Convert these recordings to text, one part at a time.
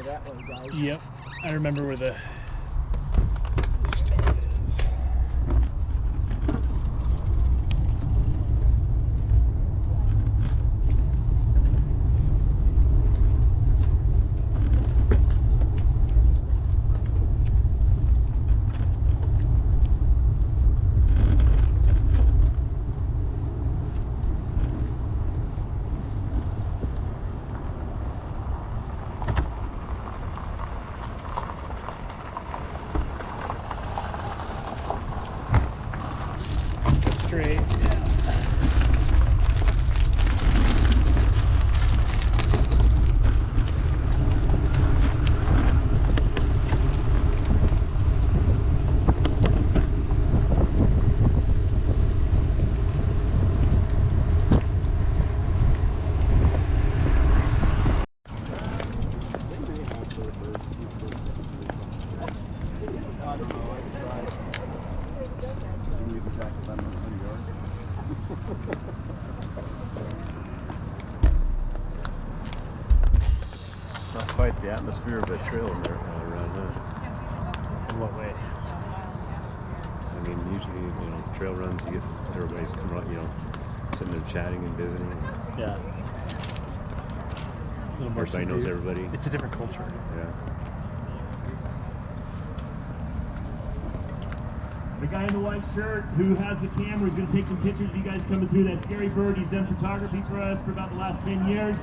that one, guys. Yep, I remember where the start is. Straight. Not quite the atmosphere of a trail in there around there. In what way? I mean, usually, you know, trail runs, you get everybody's come out, you know, sitting there chatting and visiting. Yeah. A little more Everybody knows subdued. everybody. It's a different culture. Yeah. The guy in the white shirt who has the camera is going to take some pictures of you guys coming through. That's Gary Bird. He's done photography for us for about the last 10 years.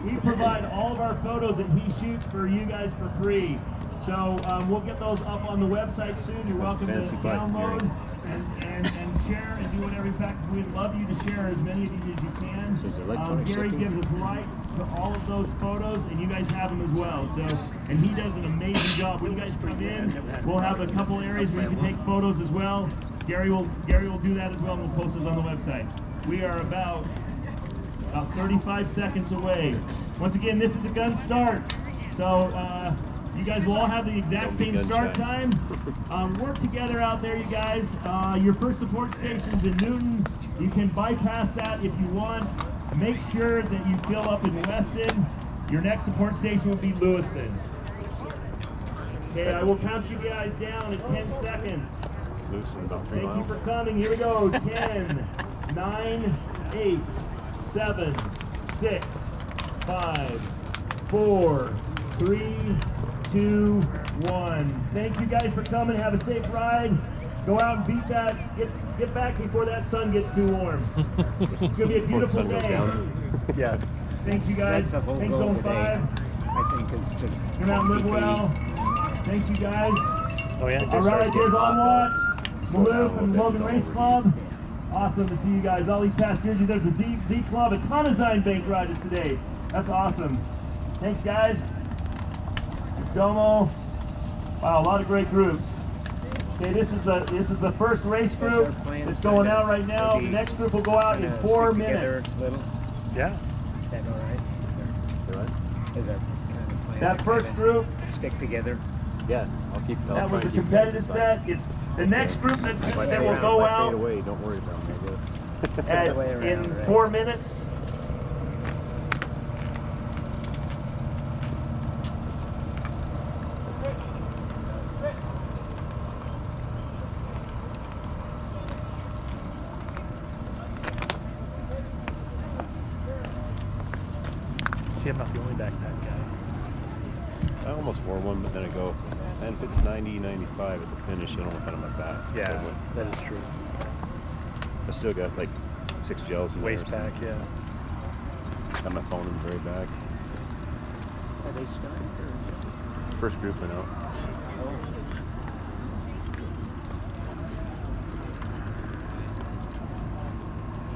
We provide all of our photos that he shoots for you guys for free. So we'll get those up on the website soon. You're welcome to download and share and do whatever. In fact, we'd love you to share as many of these as you can. So is there electronic Gary shipping? gives us rights to all of those photos, and you guys have them as well. So, and he does an amazing job. When you guys come in, we'll have a couple areas where you can take photos as well. Gary will do that as well, and we'll post those on the website. We are about 35 seconds away. Once again, this is a gun start. So you guys will all have the exact same start time. Work together out there, you guys. Your first support station's in Newton. You can bypass that if you want. Make sure that you fill up in Weston. Your next support station will be Lewiston. Okay, I will count you guys down at 10 seconds. Lewiston, about 3 Thank miles. you for coming. Here we go. 10, 9, 8, 7, 6, 5, 4, 3, 2, 1. Thank you guys for coming. Have a safe ride. Go out and beat that. Get back before that sun gets too warm. It's going to be a Before the beautiful sun goes day. down. Yeah. Thank you guys. That's the whole Thanks, goal Zone of the day. 5. I think is to Come out and live keep well. Thank you guys. Oh yeah. All right, there's On Watch, Slow down a Maloof, little and bit, Logan don't Race overdo it. Club. Awesome to see you guys. All these past years, there's a Z Club, a ton of Zion Bank riders today. That's awesome. Thanks, guys. Domo. Wow, a lot of great groups. Okay, this is the first race group. It's going out right now. The next group will go out in 4 minutes. Little. Yeah. Is that all right? Is our kind of plan That to first kinda group, stick together? Yeah, I'll keep. I'll that try was a and keep competitive it set. The next group that If I will fade go out, if I out fade away, don't worry about me, I guess. at, way around, in right? 4 minutes. See, I'm not the only backpack guy. I almost wore one, but then I go, and if it's 90, 95 at the finish, I don't want that on my back. So I went- that is true. I still got like 6 gels in Waist there. pack, yeah. So got my phone in the very back. Are they starting or? First group went out.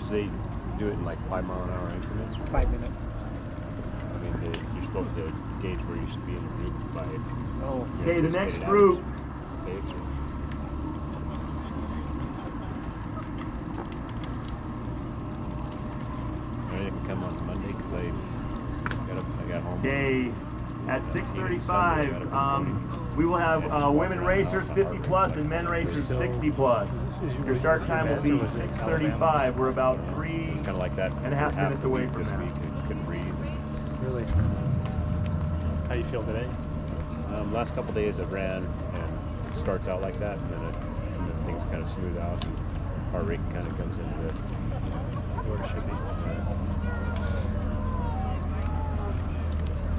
So they do it in like 5-mile-an-hour increments. 5 minutes. I mean, you're supposed to gauge where you should be in the group by. Oh. your Okay, the next anticipated group. average pace or- I didn't come on Monday because I got home. Okay, at 6:35, we will have women racers 50 plus and men racers 60 plus. Your start time will be 6:35. We're about It's kind of like that. and a half for minutes the away week from this that. week. I couldn't breathe. Really? How you feel today? Last couple days it ran and it starts out like that, and then things kind of smooth out and heart rate kind of comes into it. Where it should be.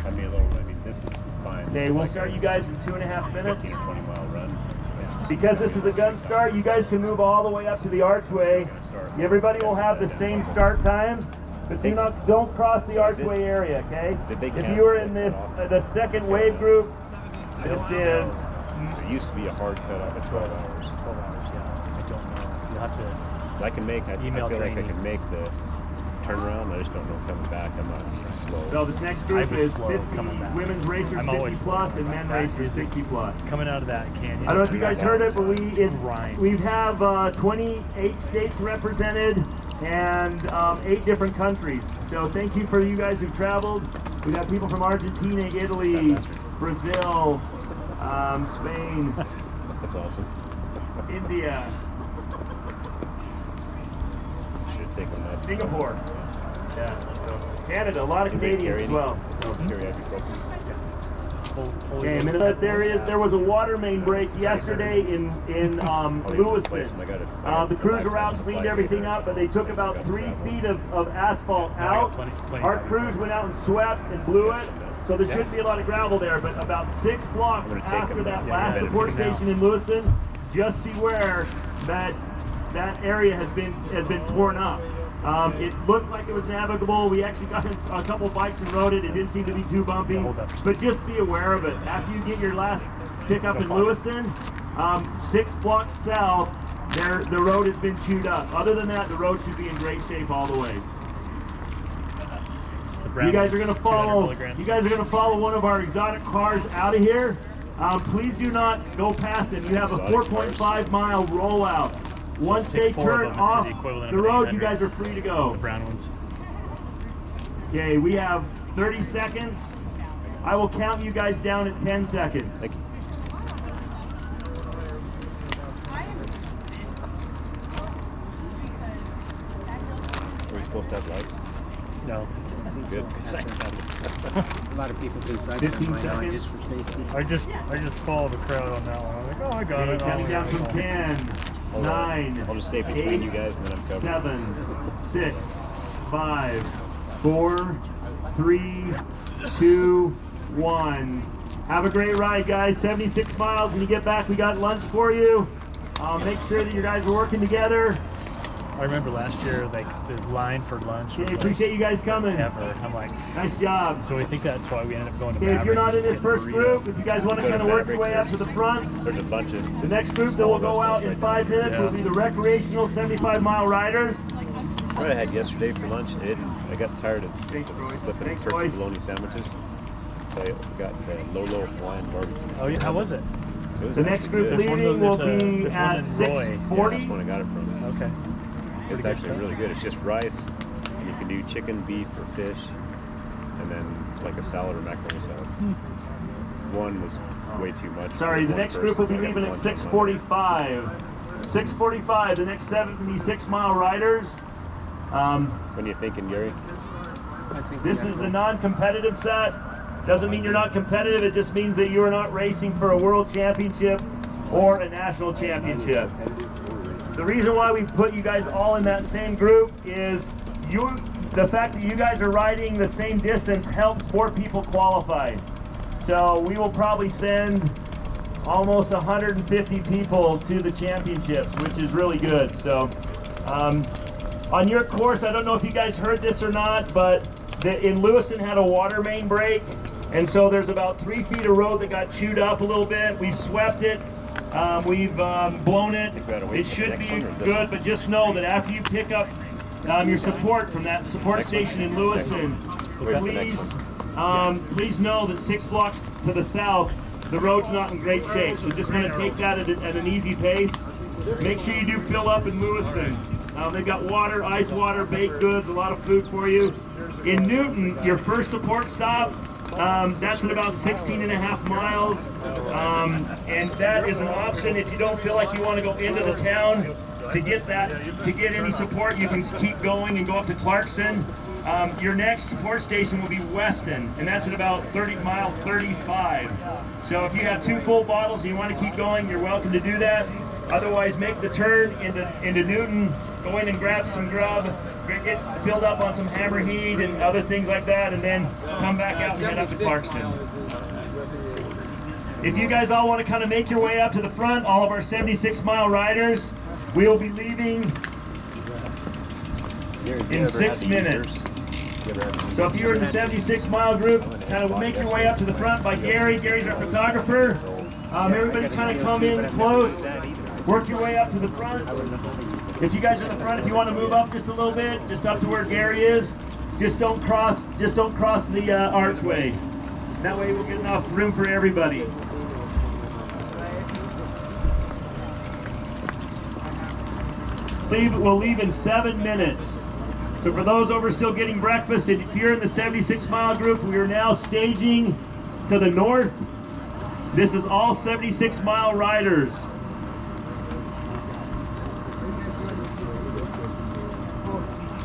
I mean, this is fine. Okay, we'll start you guys in 2.5 minutes. 15 or 20 mile run. Because this is a gun start, you guys can move all the way up to the archway. Everybody will have the same start time, but don't cross the archway area, okay? If you are in this the second wave group, this is. So it used to be a hard cutoff at 12 hours. 12 hours, yeah. I don't know. You'll have to. I can make. I feel like I can make the turnaround. I just don't know coming back. I'm not slow. So this next group is 50 women's racers 50 plus and men racers 60 plus. Coming out of that canyon. I don't know if you guys heard it, but we have 28 states represented and 8 different countries. So thank you for you guys who've traveled. We've got people from Argentina, Italy, Brazil, Spain. That's awesome. India. Singapore. Yeah. Canada, a lot of Canadians as well. Okay, a minute. There was a water main break yesterday in Lewiston. The crews around cleaned everything up, but they took about 3 feet of asphalt out. Our crews went out and swept and blew it, so there shouldn't be a lot of gravel there. But about 6 blocks after that last support station in Lewiston, just beware that area has been torn up. It looked like it was navigable. We actually got a couple bikes and rode it. It didn't seem to be too bumpy, but just be aware of it. After you get your last pickup in Lewiston, 6 blocks south, the road has been chewed up. Other than that, the road should be in great shape all the way. You guys are going to follow. You guys are going to follow one of our exotic cars out of here. Please do not go past it. You have a 4.5 mile rollout. Once they turn off the road, you guys are free to go. The brown ones. Okay, we have 30 seconds. I will count you guys down at 10 seconds. Thank you. Are we supposed to have lights? No. Good. A lot of people do cycling 15 right now seconds. just for safety. I just follow the crowd on that one. I'm like, oh, I got it. Counting down from 10, 9, I'll just stay between 8, you guys and then I'm covered. 7, 6, 5, 4, 3, 2, 1. Have a great ride, guys. 76 miles. When you get back, we got lunch for you. Make sure that you guys are working together. I remember last year, like, the line for lunch was Appreciate you guys coming. ever. I'm like, Nice job. so I think that's why we ended up going to Okay, if you're not in this first burrito. group, if you guys want to kind of work your way up to the front, There's a bunch of the next group that will go out in 5 minutes will be the recreational 75-mile riders. what I had yesterday for lunch. I got tired of Thanks, Roy. flipping Thanks, turkey boys. bologna sandwiches, so I got Lolo Hawaiian barbecue. Oh, yeah, how was it? It was The next actually group good. leaving will be there's at one in Roy. Yeah, 6:40. that's when I got it from. Okay. It's Pretty good actually stuff. really good. It's just rice, and you can do chicken, beef, or fish, and then like a salad or macaroni salad. One was way too much. Sorry, the One next group will be person, I got leaving at lunch on 6:45. 6:45, the next 76-mile riders. Monday. When are you thinking, Gary? I think This is the non-competitive set. Doesn't mean you're not competitive, it just means that you are not racing for a world championship or a national championship. The reason why we put you guys all in that same group is the fact that you guys are riding the same distance helps more people qualify. So we will probably send almost 150 people to the championships, which is really good. So on your course, I don't know if you guys heard this or not, but in Lewiston had a water main break, and so there's about 3 feet of road that got chewed up a little bit. We've swept it. We've blown it. It should be good, but just know that after you pick up your support from that support station in Lewiston, please know that 6 blocks to the south, the road's not in great shape. So just going to take that at an easy pace. Make sure you do fill up in Lewiston. They've got water, ice water, baked goods, a lot of food for you. In Newton, your first support stop, that's at about 16.5 miles, and that is an option if you don't feel like you want to go into the town. to get any support, you can keep going and go up to Clarkson. Your next support station will be Weston, and that's at about mile 35. So if you have 2 full bottles and you want to keep going, you're welcome to do that. Otherwise, make the turn into Newton, go in and grab some grub, get filled up on some hammerhead and other things like that, and then come back out and head up to Clarkston. If you guys all want to kind of make your way up to the front, all of our 76-mile riders, we will be leaving in 6 minutes. So if you're in the 76-mile group, kind of make your way up to the front by Gary. Gary's our photographer. Everybody kind of come in close, work your way up to the front. If you guys are in the front, if you want to move up just a little bit, just up to where Gary is, just don't cross the archway. That way we'll get enough room for everybody. We'll leave in 7 minutes. So for those over still getting breakfast, and if you're in the 76-mile group, we are now staging to the north. This is all 76-mile riders. So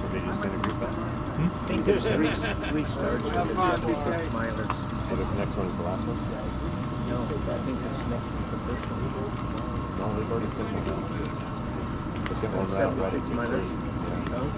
they just sent a group up? I think there's three starts for the 76 milers. So this next one is the last one? No, I think this next one's the first one. No, we've already sent one out. They sent one out right at 76 milers? 6:30. Yeah. Oh.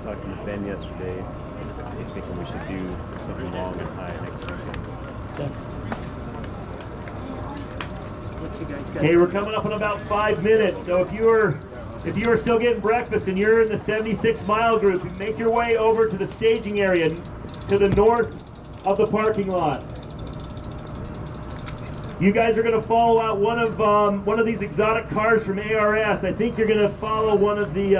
Talking to Ben yesterday, he's thinking we should do something long and high next weekend. Okay, we're coming up in about 5 minutes. So if you are still getting breakfast and you're in the 76-mile group, make your way over to the staging area to the north of the parking lot. You guys are going to follow out one of these exotic cars from ARS. I think you're going to follow one of the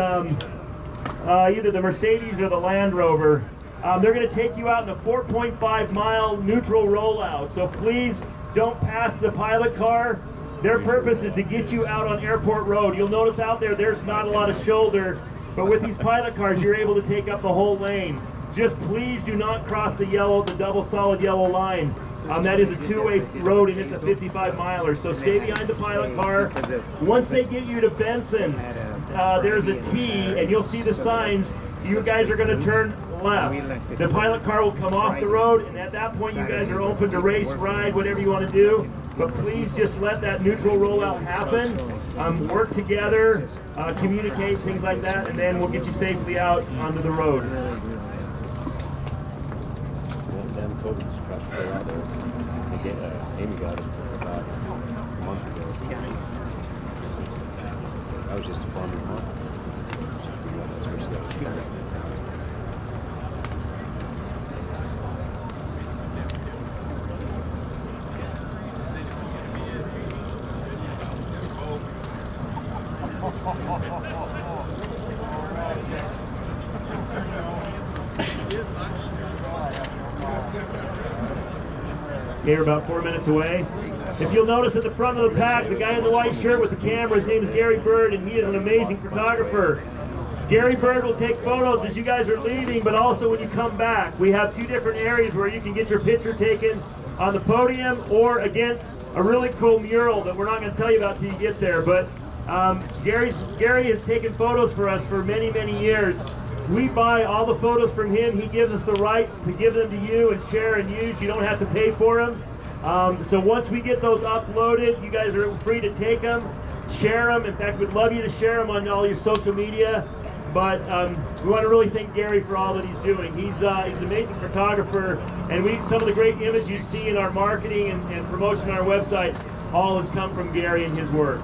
either the Mercedes or the Land Rover. They're going to take you out in a 4.5-mile neutral rollout. So please don't pass the pilot car. Their purpose is to get you out on Airport Road. You'll notice out there's not a lot of shoulder, but with these pilot cars, you're able to take up the whole lane. Just please do not cross the double solid yellow line. That is a 2-way road and it's a 55-miler. So stay behind the pilot car. Once they get you to Benson, there's a T and you'll see the signs. You guys are going to turn left. The pilot car will come off the road, and at that point you guys are open to race, ride, whatever you want to do. But please just let that neutral rollout happen. Work together, communicate, things like that, and then we'll get you safely out onto the road. Damn COVID just got to go out there. Amy got it about a month ago. I was just a farmer month. Okay, we're about 4 minutes away. If you'll notice at the front of the pack, the guy in the white shirt with the camera, his name is Gary Bird, and he is an amazing photographer. Gary Bird will take photos as you guys are leaving, but also when you come back. We have 2 different areas where you can get your picture taken on the podium or against a really cool mural that we're not going to tell you about till you get there. But Gary has taken photos for us for many, many years. We buy all the photos from him. He gives us the rights to give them to you and share and use. You don't have to pay for them. So once we get those uploaded, you guys are free to take them, share them. In fact, we'd love you to share them on all your social media. But we want to really thank Gary for all that he's doing. He's an amazing photographer, and some of the great images you see in our marketing and promotion on our website, all has come from Gary and his work.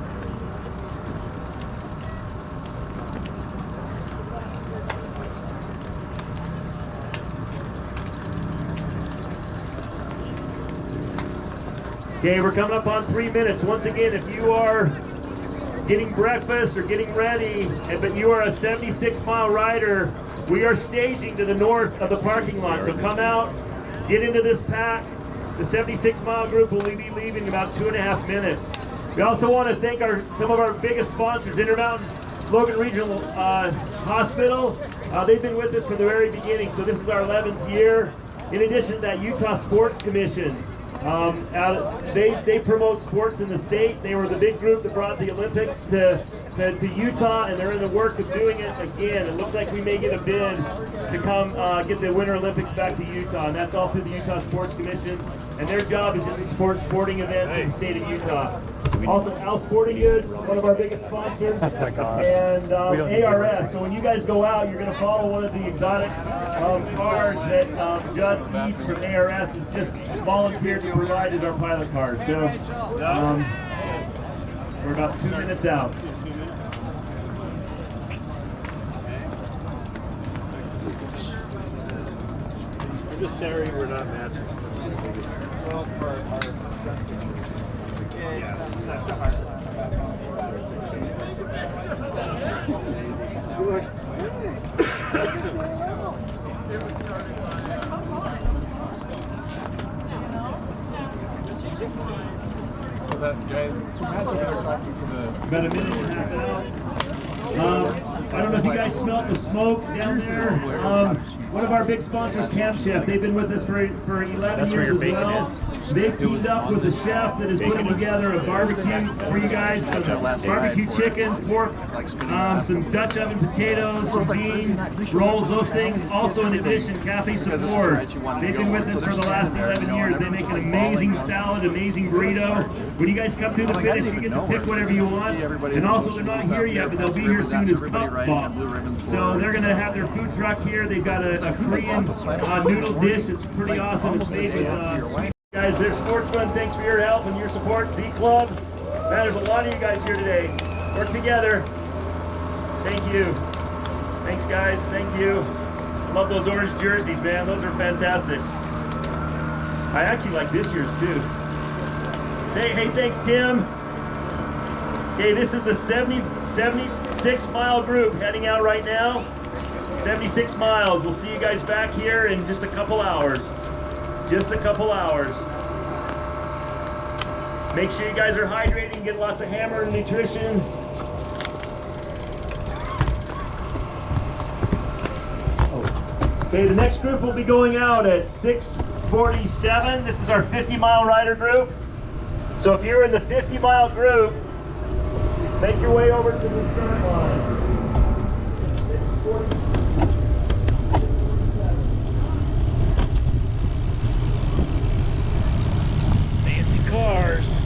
Okay, we're coming up on 3 minutes. Once again, if you are getting breakfast or getting ready, but you are a 76-mile rider, we are staging to the north of the parking lot. So come out, get into this pack, The 76-mile group will be leaving in about 2.5 minutes. We also want to thank some of our biggest sponsors, Intermountain Logan Regional Hospital. They've been with us from the very beginning, so this is our 11th year. In addition to that, Utah Sports Commission. They promote sports in the state. They were the big group that brought the Olympics to Utah, and they're in the work of doing it again. It looks like we may get a bid to come get the Winter Olympics back to Utah, and that's all through the Utah Sports Commission. And their job is just to support sporting events in the state of Utah. Also, Al Sporting Goods, one of our biggest sponsors, and ARS. So when you guys go out, you're going to follow one of the exotic cars that Judd Eats from ARS has just volunteered to provide as our pilot car. So we're about 2 minutes out. I'm just sorry we're not matching. Well, for our yeah, that's such a hard So that guy, so Matt's over there talking to the... About a minute and a half out. I don't know if you guys smelled the smoke down there. One of our big sponsors, Camp Chef, they've been with us for 11 years as well. They've teamed up with a chef that is putting together a barbecue for you guys, some barbecue chicken, pork, some Dutch oven potatoes, some beans, rolls, those things. Also, in addition, Cafe Support. They've been with us for the last 11 years. They make an amazing salad, amazing burrito. When you guys come through the finish, you get to pick whatever you want. And also, they're not here yet, but they'll be here soon as Cup Pop. So they're going to have their food truck here. They've got a Korean noodle dish. It's pretty awesome. It's made with guys, there's Sports Fun. Thanks for your help and your support. Z Club. Man, there's a lot of you guys here today. Work together. Thank you. Thanks, guys. Thank you. Love those orange jerseys, man. Those are fantastic. I actually like this year's too. Hey, thanks, Tim. Okay, this is the 76-mile group heading out right now. 76 miles. We'll see you guys back here in just a couple hours. Just a couple hours. Make sure you guys are hydrating, get lots of hammer and nutrition. Okay, the next group will be going out at 6:47. This is our 50-mile rider group. So if you're in the 50-mile group, make your way over to the start line. 6:47. Cars.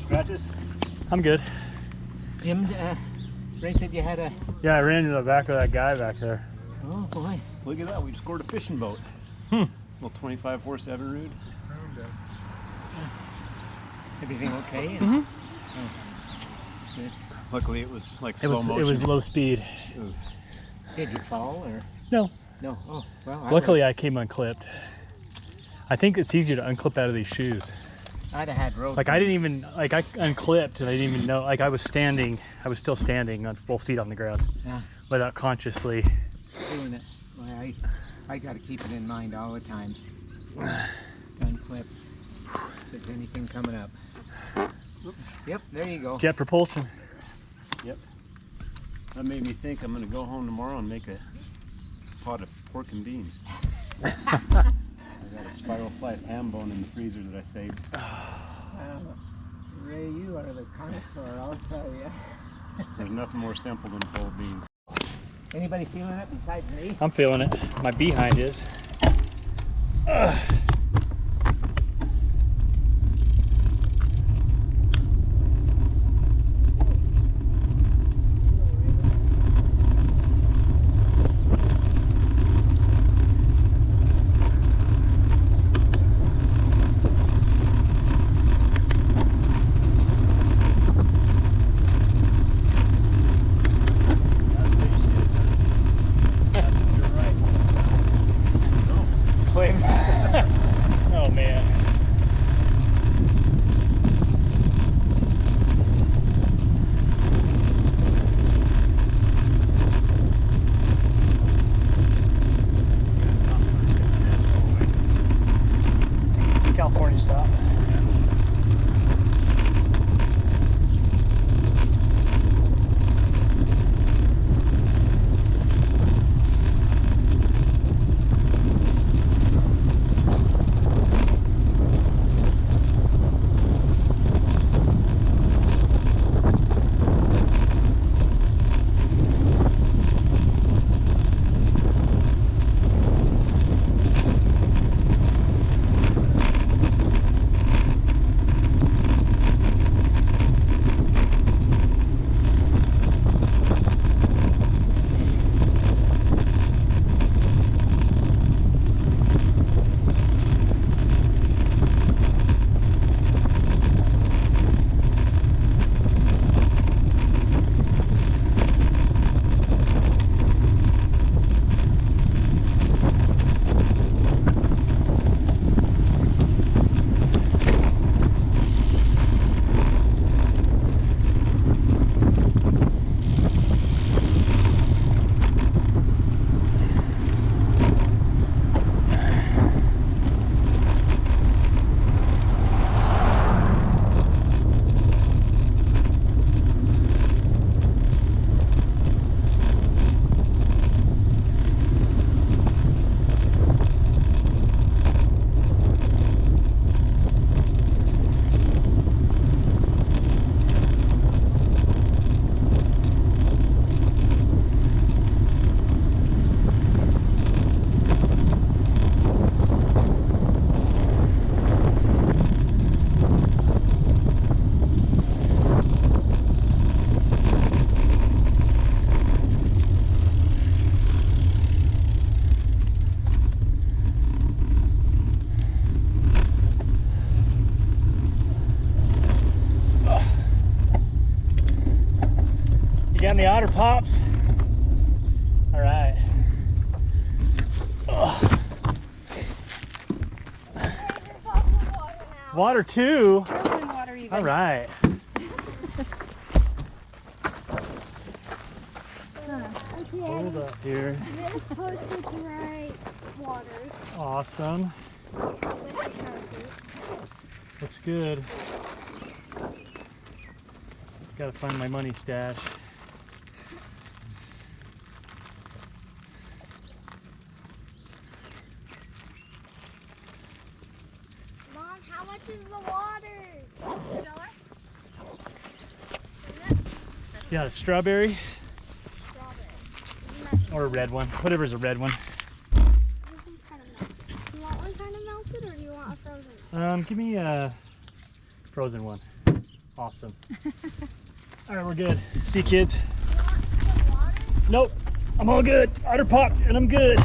scratches? I'm good. Jim, Ray said you had a... Yeah, I ran into the back of that guy back there. Oh boy. Look at that, we scored a fishing boat. Hmm. Little 25 horse Evinrude. Everything okay? Mm-hmm. Good. Luckily it was like It slow was motion. it was low speed. Did you fall or? No. No. Oh, well. Luckily I came unclipped. I think it's easier to unclip out of these shoes. I'd have had road. Like I boots. didn't even, like I unclipped and I didn't even know, like I was still standing on both feet on the ground. Yeah. Without consciously. Doing it. Well, I got to keep it in mind all the time. Unclip. If there's anything coming up. Oops. Yep, there you go. Jet propulsion. Yep. That made me think I'm gonna go home tomorrow and make a pot of pork and beans. I got a spiral sliced ham bone in the freezer that I saved. Ray, you are the connoisseur, I'll tell you. There's nothing more simple than pulled beans. Anybody feeling it besides me? I'm feeling it. My behind is. Oh man. California stop. Getting the otter pops. All right. Ugh. Water too. All right. Hold up here. This posted to right water. Awesome. That's good. Gotta find my money stash. Mom, how much is the water? $1. You got a strawberry Strawberry. or a red one? Whatever's a red one. This one's kind of melted. Do you want one kind of melted or do you want a frozen? Give me a frozen one. Awesome. All right, we're good. See you, kids. You want some water? Nope, I'm all good. Otter popped and I'm good.